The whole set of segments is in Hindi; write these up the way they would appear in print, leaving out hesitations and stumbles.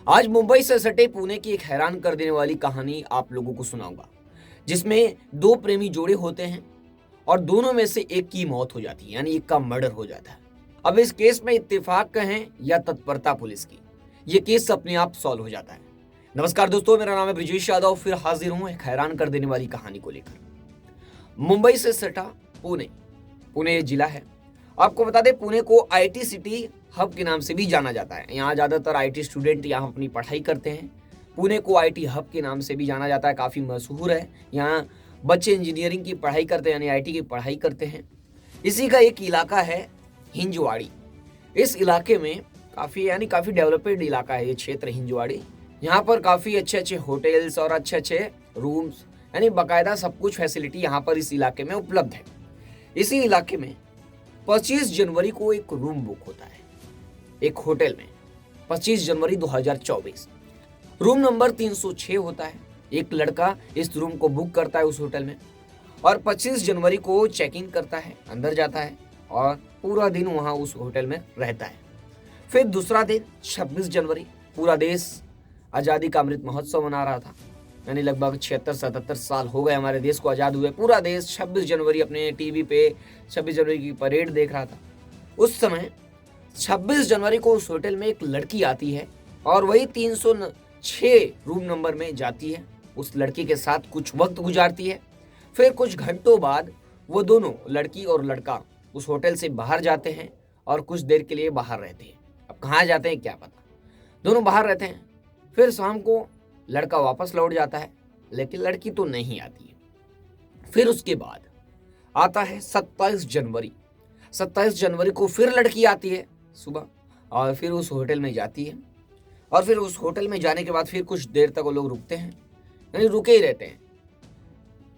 आज मुंबई से सटे पुणे की एक हैरान कर देने वाली कहानी आप लोगों को सुनाऊंगा, जिसमें दो प्रेमी जोड़े होते हैं और दोनों में से एक की मौत हो जाती है, यानी एक का मर्डर हो जाता है। अब इस केस में इत्तेफाक कहें या तत्परता पुलिस की, ये केस अपने आप सॉल्व हो जाता है। नमस्कार दोस्तों, मेरा नाम है ब्रिजेश यादव, फिर हाजिर हूं एक हैरान कर देने वाली कहानी को लेकर। मुंबई से सटा पुणे, पुणे जिला है। आपको बता दें, पुणे को आईटी सिटी हब के नाम से भी जाना जाता है। यहाँ ज़्यादातर आईटी स्टूडेंट यहाँ अपनी पढ़ाई करते हैं। पुणे को आईटी हब के नाम से भी जाना जाता है, काफ़ी मशहूर है। यहाँ बच्चे इंजीनियरिंग की पढ़ाई करते हैं, यानी आईटी की पढ़ाई करते हैं। इसी का एक इलाका है हिंजवाड़ी। इस इलाके में काफ़ी डेवलपेड इलाका है ये क्षेत्र हिंजवाड़ी। यहाँ पर काफ़ी अच्छे अच्छे होटल्स और अच्छे अच्छे रूम्स, यानी बाकायदा सब कुछ फैसिलिटी यहाँ पर इस इलाके में उपलब्ध है। इसी इलाके में 25 जनवरी को एक रूम बुक होता है एक होटल में। 25 जनवरी 2024 रूम नंबर 306 होता है। एक लड़का इस रूम को बुक करता है उस होटल में और 25 जनवरी को चेक इन करता है, अंदर जाता है और पूरा दिन वहाँ उस होटल में रहता है। फिर दूसरा दिन 26 जनवरी, पूरा देश आज़ादी का अमृत महोत्सव मना रहा था, यानी लगभग 76-77 साल हो गए हमारे देश को आज़ाद हुए। पूरा देश 26 जनवरी अपने टीवी पे 26 जनवरी की परेड देख रहा था। उस समय 26 जनवरी को उस होटल में एक लड़की आती है और वही 306 रूम नंबर में जाती है। उस लड़की के साथ कुछ वक्त गुजारती है। फिर कुछ घंटों बाद वो दोनों, लड़की और लड़का, उस होटल से बाहर जाते हैं और कुछ देर के लिए बाहर रहते हैं। अब कहाँ जाते हैं क्या पता, दोनों बाहर रहते हैं। फिर शाम को लड़का वापस लौट जाता है, लेकिन लड़की तो नहीं आती है। फिर उसके बाद आता है 27 जनवरी। 27 जनवरी को फिर लड़की आती है सुबह और फिर उस होटल में जाती है। और फिर उस होटल में जाने के बाद फिर कुछ देर तक वो लोग रुकते हैं, यानी रुके ही रहते हैं।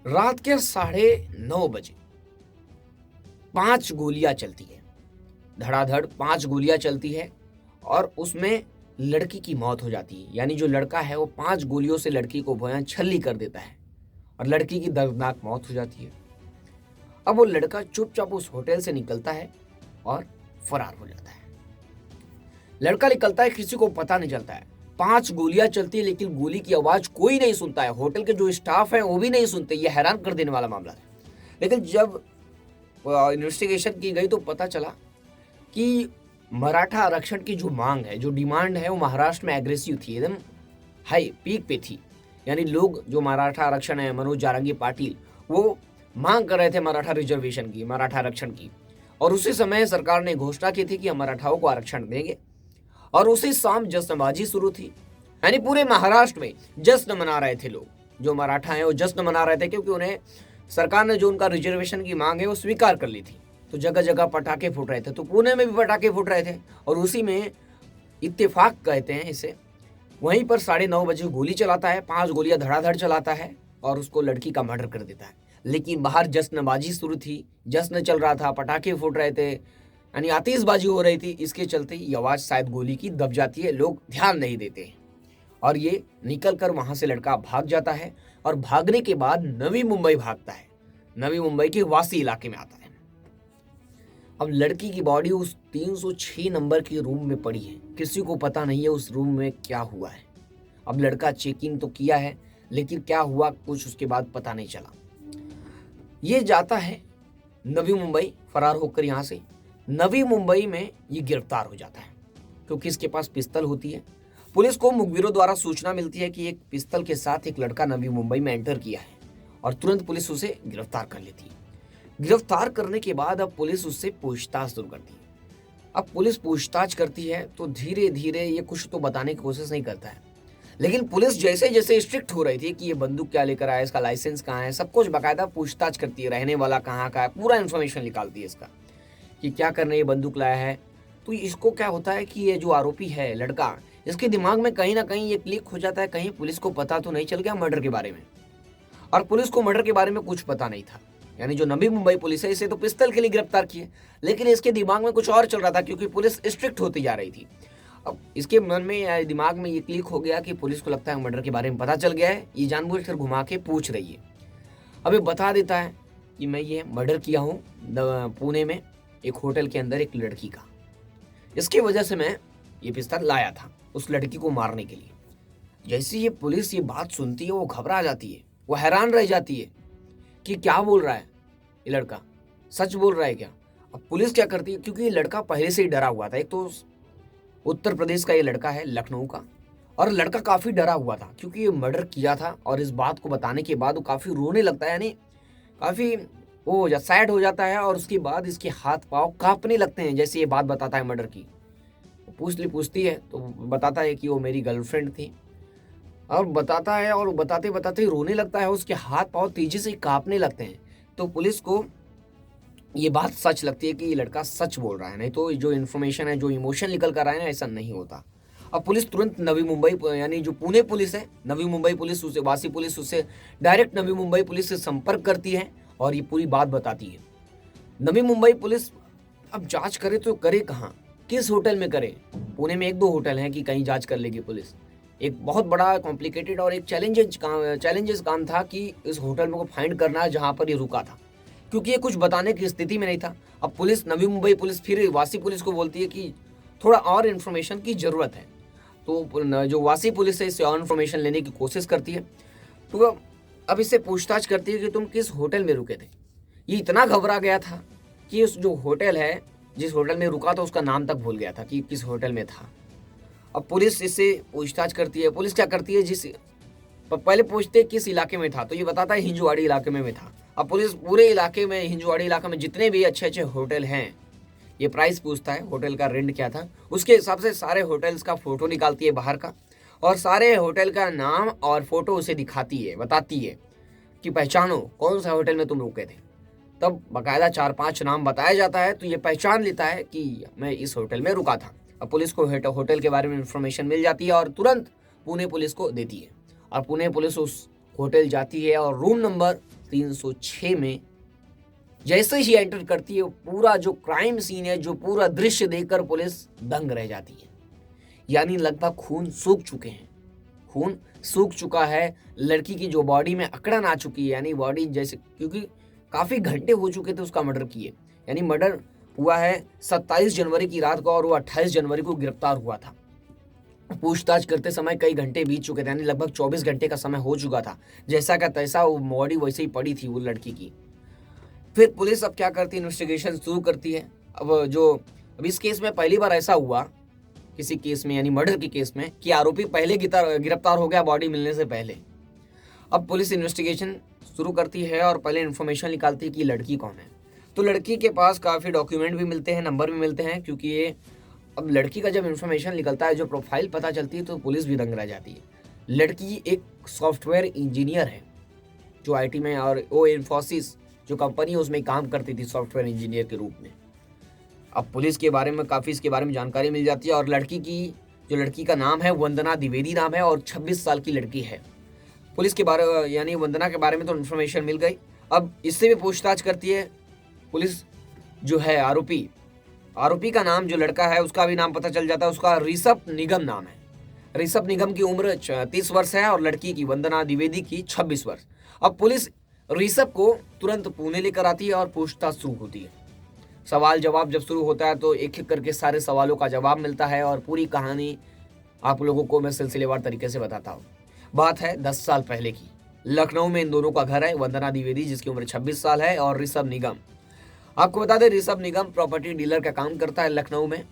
रात के 9:30 बजे 5 गोलियां चलती है, धड़ाधड़ 5 गोलियां चलती है और उसमें लड़की की मौत हो जाती है। यानी जो लड़का है वो 5 गोलियों से लड़की को भयान छल्ली कर देता है और लड़की की दर्दनाक मौत हो जाती है। अब वो लड़का चुपचाप उस होटल से निकलता है और फरार हो जाता है। लड़का निकलता है, किसी को पता नहीं चलता है। 5 गोलियां चलती है, लेकिन गोली की आवाज कोई नहीं सुनता है। होटल के जो स्टाफ है वो भी नहीं सुनते। ये हैरान कर देने वाला मामला है। लेकिन जब इन्वेस्टिगेशन की गई तो पता चला कि मराठा आरक्षण की जो मांग है, जो डिमांड है, वो महाराष्ट्र में एग्रेसिव थी, एकदम हाई पीक पे थी। यानी लोग, जो मराठा आरक्षण है, मनोज जारंगी पाटिल, वो मांग कर रहे थे मराठा रिजर्वेशन की, मराठा आरक्षण की। और उसी समय सरकार ने घोषणा की थी कि हम मराठाओं को आरक्षण देंगे। और उसी शाम जश्नबाजी शुरू थी, यानी पूरे महाराष्ट्र में जश्न मना रहे थे लोग। जो मराठा हैं वो जश्न मना रहे थे, क्योंकि उन्हें सरकार ने जो उनका रिजर्वेशन की मांग है वो स्वीकार कर ली थी। तो जगह जगह पटाखे फूट रहे थे, तो पुणे में भी पटाखे फूट रहे थे। और उसी में इत्तेफाक कहते हैं इसे, वहीं पर 9:30 बजे गोली चलाता है, 5 गोलियां धड़ाधड़ चलाता है और उसको लड़की का मर्डर कर देता है। लेकिन बाहर जश्नबाजी शुरू थी, जश्न चल रहा था, पटाखे फूट रहे थे, यानी आतिशबाजी हो रही थी। इसके चलते ये आवाज़ शायद गोली की दब जाती है, लोग ध्यान नहीं देते हैं और ये निकल कर वहाँ से लड़का भाग जाता है। और भागने के बाद नवी मुंबई भागता है, नवी मुंबई के वासी इलाके में आता है। अब लड़की की बॉडी उस 306 नंबर के रूम में पड़ी है, किसी को पता नहीं है उस रूम में क्या हुआ है। अब लड़का चेकिंग तो किया है, लेकिन क्या हुआ कुछ उसके बाद पता नहीं चला। ये जाता है नवी मुंबई, फरार होकर यहाँ से। नवी मुंबई में ये गिरफ्तार हो जाता है, क्योंकि इसके पास पिस्तल होती है। पुलिस को मुखबिरों द्वारा सूचना मिलती है कि एक पिस्तल के साथ एक लड़का नवी मुंबई में एंटर किया है और तुरंत पुलिस उसे गिरफ्तार कर लेती है। गिरफ्तार करने के बाद अब पुलिस उससे पूछताछ शुरू करती है। अब पुलिस पूछताछ करती है तो धीरे धीरे ये कुछ तो बताने की कोशिश नहीं करता है। लेकिन पुलिस जैसे जैसे स्ट्रिक्ट हो रही थी कि ये बंदूक क्या लेकर आया, इसका लाइसेंस कहाँ है, सब कुछ बाकायदा पूछताछ करती है, रहने वाला कहाँ का है, पूरा इन्फॉर्मेशन निकालती है इसका कि क्या करने ये बंदूक लाया है। तो इसको क्या होता है कि ये जो आरोपी है लड़का, इसके दिमाग में कहीं ना कहीं ये क्लिक हो जाता है, कहीं पुलिस को पता तो नहीं चल गया मर्डर के बारे में। और पुलिस को मर्डर के बारे में कुछ पता नहीं था। यानी जो नवी मुंबई पुलिस है, इसे तो पिस्तल के लिए गिरफ्तार किए, लेकिन इसके दिमाग में कुछ और चल रहा था, क्योंकि पुलिस स्ट्रिक्ट होती जा रही थी। अब इसके मन में या दिमाग में ये क्लिक हो गया कि पुलिस को लगता है मर्डर के बारे में पता चल गया है, ये जानबूझकर घुमा के पूछ रही है। अब ये बता देता है कि मैं ये मर्डर किया हूँ पुणे में एक होटल के अंदर एक लड़की का, इसकी वजह से मैं ये पिस्तौल लाया था। उस लड़की को मारने के लिए। जैसे ये पुलिस ये बात सुनती है वो घबरा जाती है, वो हैरान रह जाती है कि क्या बोल रहा है ये लड़का, सच बोल रहा है क्या। अब पुलिस क्या करती है, क्योंकि ये लड़का पहले से ही डरा हुआ था। एक तो उत्तर प्रदेश का ये लड़का है, लखनऊ का, और लड़का काफ़ी डरा हुआ था क्योंकि ये मर्डर किया था। और इस बात को बताने के बाद वो काफ़ी रोने लगता है, यानी काफ़ी वो सैड हो जाता है। और उसके बाद इसके हाथ पाँव कांपने लगते हैं जैसे ये बात बताता है मर्डर की। पूछती है तो बताता है कि वो मेरी गर्लफ्रेंड थी, और बताता है, और बताते बताते रोने लगता है, उसके हाथ पाँव तेजी से कांपने लगते हैं। तो पुलिस को ये बात सच लगती है कि ये लड़का सच बोल रहा है, नहीं तो जो इन्फॉर्मेशन है, जो इमोशन निकल कर आया है ना, ऐसा नहीं होता। अब पुलिस तुरंत नवी मुंबई, यानी जो पुणे पुलिस है, नवी मुंबई पुलिस, उसे वासी पुलिस, उससे डायरेक्ट नवी मुंबई पुलिस से संपर्क करती है और ये पूरी बात बताती है। नवी मुंबई पुलिस अब जांच करे तो करे कहाँ, किस होटल में करे। पुणे में 1-2 होटल हैं कि कहीं जांच कर लेगी पुलिस। एक बहुत बड़ा कॉम्प्लिकेटेड और एक चैलेंजेस काम था कि इस होटल में को फाइंड करना है जहाँ पर ये रुका था, क्योंकि ये कुछ बताने की स्थिति में नहीं था। अब पुलिस, नवी मुंबई पुलिस फिर वासी पुलिस को बोलती है कि थोड़ा और इन्फॉर्मेशन की ज़रूरत है। तो जो वासी पुलिस है इससे और इन्फॉर्मेशन लेने की कोशिश करती है। तो अब इससे पूछताछ करती है कि तुम किस होटल में रुके थे। ये इतना घबरा गया था कि उस जो होटल है, जिस होटल में रुका था, उसका नाम तक भूल गया था कि किस होटल में था। अब पुलिस इससे पूछताछ करती है। पुलिस क्या करती है, पहले पूछते किस इलाके में था, तो ये बताता है हिंजवाड़ी इलाके में था। अब पुलिस पूरे इलाके में, हिंजवाड़ी इलाके में जितने भी अच्छे अच्छे होटल हैं, ये प्राइस पूछता है, होटल का रेंट क्या था, उसके हिसाब से सारे होटल्स का फोटो निकालती है बाहर का, और सारे होटल का नाम और फोटो उसे दिखाती है, बताती है कि पहचानो कौन सा होटल में तुम रुके थे। तब बाकायदा 4-5 नाम बताया जाता है, तो ये पहचान लेता है कि मैं इस होटल में रुका था। अब पुलिस को होटल के बारे में इंफॉर्मेशन मिल जाती है और तुरंत पुणे पुलिस को देती है, और पुणे पुलिस उस होटल जाती है और रूम नंबर 306 में जैसे ही एंटर करती है, पूरा जो क्राइम सीन है, जो पूरा दृश्य देखकर पुलिस दंग रह जाती है। यानी लगभग खून सूख चुके हैं, खून सूख चुका है, लड़की की जो बॉडी में अकड़न आ चुकी है, यानी बॉडी जैसे, क्योंकि काफ़ी घंटे हो चुके थे उसका मर्डर किए। यानी मर्डर हुआ है 27 जनवरी की रात को और वो 28 जनवरी को गिरफ्तार हुआ था। पूछताछ करते समय कई घंटे बीत चुके थे, यानी लगभग 24 घंटे का समय हो चुका था। जैसा का तैसा वो बॉडी वैसे ही पड़ी थी वो लड़की की। फिर पुलिस अब क्या करती है, इन्वेस्टिगेशन शुरू करती है। अब इस केस में पहली बार ऐसा हुआ, किसी केस में, यानी मर्डर के केस में, कि आरोपी पहले गिरफ्तार हो गया बॉडी मिलने से पहले। अब पुलिस इन्वेस्टिगेशन शुरू करती है और पहले इन्फॉर्मेशन निकालती है कि लड़की कौन है। तो लड़की के पास काफ़ी डॉक्यूमेंट भी मिलते हैं, नंबर भी मिलते हैं, क्योंकि ये अब लड़की का जब इन्फॉर्मेशन निकलता है, जो प्रोफाइल पता चलती है, तो पुलिस भी दंग रह जाती है। लड़की एक सॉफ्टवेयर इंजीनियर है जो आईटी में, और वो इन्फोसिस जो कंपनी है उसमें काम करती थी सॉफ्टवेयर इंजीनियर के रूप में। अब पुलिस के बारे में काफ़ी इसके बारे में जानकारी मिल जाती है, और लड़की का नाम है वंदना द्विवेदी नाम है, और 26 साल की लड़की है। पुलिस के बारे, यानी वंदना के बारे में तो इन्फॉर्मेशन मिल गई। अब इससे भी पूछताछ करती है पुलिस। जो है आरोपी का नाम, जो लड़का है उसका भी नाम पता चल जाता है, उसका ऋषभ निगम नाम है। ऋषभ निगम की उम्र 30 वर्ष है और लड़की की, वंदना द्विवेदी की, 26 वर्ष। अब पुलिस ऋषभ को तुरंत पुणे लेकर आती है और पूछताछ शुरू होती है। सवाल जवाब जब शुरू होता है तो एक एक करके सारे सवालों का जवाब मिलता है, और पूरी कहानी आप लोगों को मैं सिलसिलेवार तरीके से बताता हूँ। बात है 10 साल पहले की। लखनऊ में इन दोनों का घर है, वंदना द्विवेदी जिसकी उम्र 26 साल है, और ऋषभ निगम। आपको बता दें, ऋषभ निगम प्रॉपर्टी डीलर का काम करता है लखनऊ में,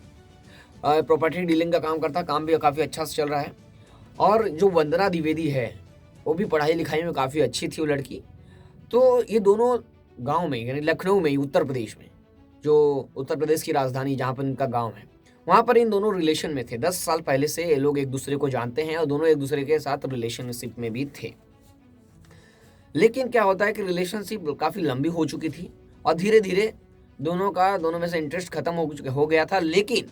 प्रॉपर्टी डीलिंग का काम करता है, काम भी काफ़ी अच्छा से चल रहा है। और जो वंदना द्विवेदी है वो भी पढ़ाई लिखाई में काफ़ी अच्छी थी वो लड़की। तो ये दोनों गांव में, यानी लखनऊ में, उत्तर प्रदेश में, जो उत्तर प्रदेश की राजधानी जहाँ पर इनका गांव है, वहाँ पर इन दोनों रिलेशन में थे। 10 साल पहले से ये लोग एक दूसरे को जानते हैं और दोनों एक दूसरे के साथ रिलेशनशिप में भी थे। लेकिन क्या होता है कि रिलेशनशिप काफ़ी लंबी हो चुकी थी और धीरे धीरे दोनों में से इंटरेस्ट खत्म हो गया था। लेकिन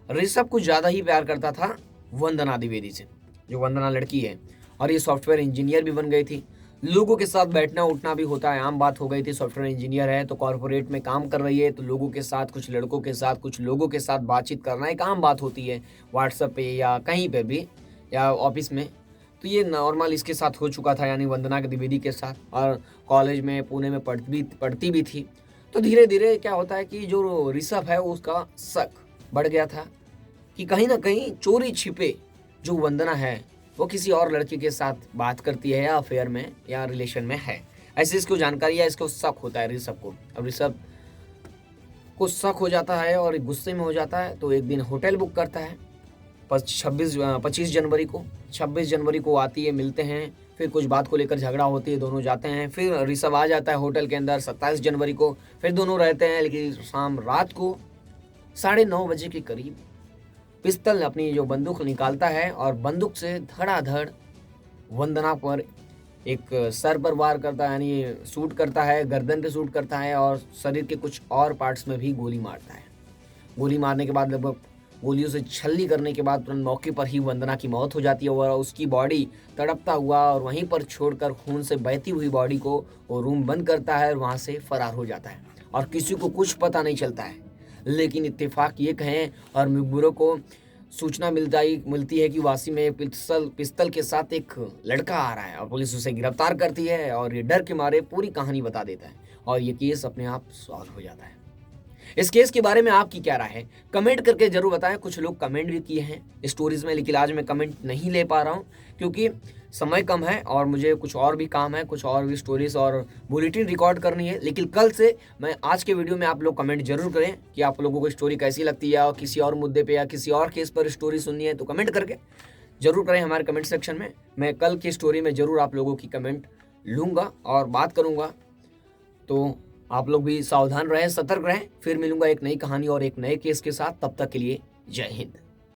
ऋषभ कुछ ज़्यादा ही प्यार करता था वंदना द्विवेदी से, जो वंदना लड़की है, और ये सॉफ्टवेयर इंजीनियर भी बन गई थी। लोगों के साथ बैठना उठना भी होता है, आम बात हो गई थी। सॉफ्टवेयर इंजीनियर है तो कॉर्पोरेट में काम कर रही है, तो लोगों के साथ, कुछ लड़कों के साथ, कुछ लोगों के साथ बातचीत करना एक आम बात होती है, व्हाट्सएप पे या कहीं पे भी, या ऑफिस में। तो ये नॉर्मल इसके साथ हो चुका था, यानी वंदना द्विवेदी के साथ, और कॉलेज में पुणे में पढ़ती भी थी। तो धीरे धीरे क्या होता है कि जो ऋषभ है उसका शक बढ़ गया था कि कहीं ना कहीं चोरी छिपे जो वंदना है वो किसी और लड़के के साथ बात करती है या अफेयर में या रिलेशन में है। ऐसे इसको जानकारी है, इसको शक होता है ऋषभ को। अब ऋषभ को शक हो जाता है और गुस्से में हो जाता है, तो एक दिन होटल बुक करता है 25 जनवरी को। 26 जनवरी को आती है, मिलते हैं, फिर कुछ बात को लेकर झगड़ा होती है, दोनों जाते हैं। फिर ऋषभ आ जाता है होटल के अंदर 27 जनवरी को, फिर दोनों रहते हैं। लेकिन शाम रात को 9:30 बजे के करीब पिस्तल अपनी जो बंदूक निकालता है और बंदूक से धड़ाधड़ वंदना पर एक सर पर वार करता है, यानी शूट करता है, गर्दन पे शूट करता है और शरीर के कुछ और पार्ट्स में भी गोली मारता है। गोली मारने के बाद लगभग गोलियों से छलनी करने के बाद तुरंत मौके पर ही वंदना की मौत हो जाती है और उसकी बॉडी तड़पता हुआ और वहीं पर छोड़कर खून से बहती हुई बॉडी को वो रूम बंद करता है और वहाँ से फरार हो जाता है और किसी को कुछ पता नहीं चलता है। लेकिन इत्तेफाक ये कहें और मुखबिरों को सूचना मिलती है कि वासी में पिस्तल के साथ एक लड़का आ रहा है और पुलिस उसे गिरफ्तार करती है और ये डर के मारे पूरी कहानी बता देता है और ये केस अपने आप सॉल्व हो जाता है। इस केस के बारे में आपकी क्या राय है, कमेंट करके जरूर बताएं। कुछ लोग कमेंट भी किए हैं स्टोरीज में, लेकिन आज मैं कमेंट नहीं ले पा रहा हूं क्योंकि समय कम है और मुझे कुछ और भी काम है, कुछ और भी स्टोरीज और बुलेटिन रिकॉर्ड करनी है। लेकिन कल से मैं आज के वीडियो में आप लोग कमेंट जरूर करें कि आप लोगों को स्टोरी कैसी लगती है और किसी और मुद्दे पे या किसी और केस पर स्टोरी सुननी है तो कमेंट करके जरूर करें हमारे कमेंट सेक्शन में। मैं कल की स्टोरी में जरूर आप लोगों की कमेंट लूँगा और बात करूँगा, तो आप लोग भी सावधान रहें, सतर्क रहें। फिर मिलूंगा एक नई कहानी और एक नए केस के साथ। तब तक के लिए जय हिंद।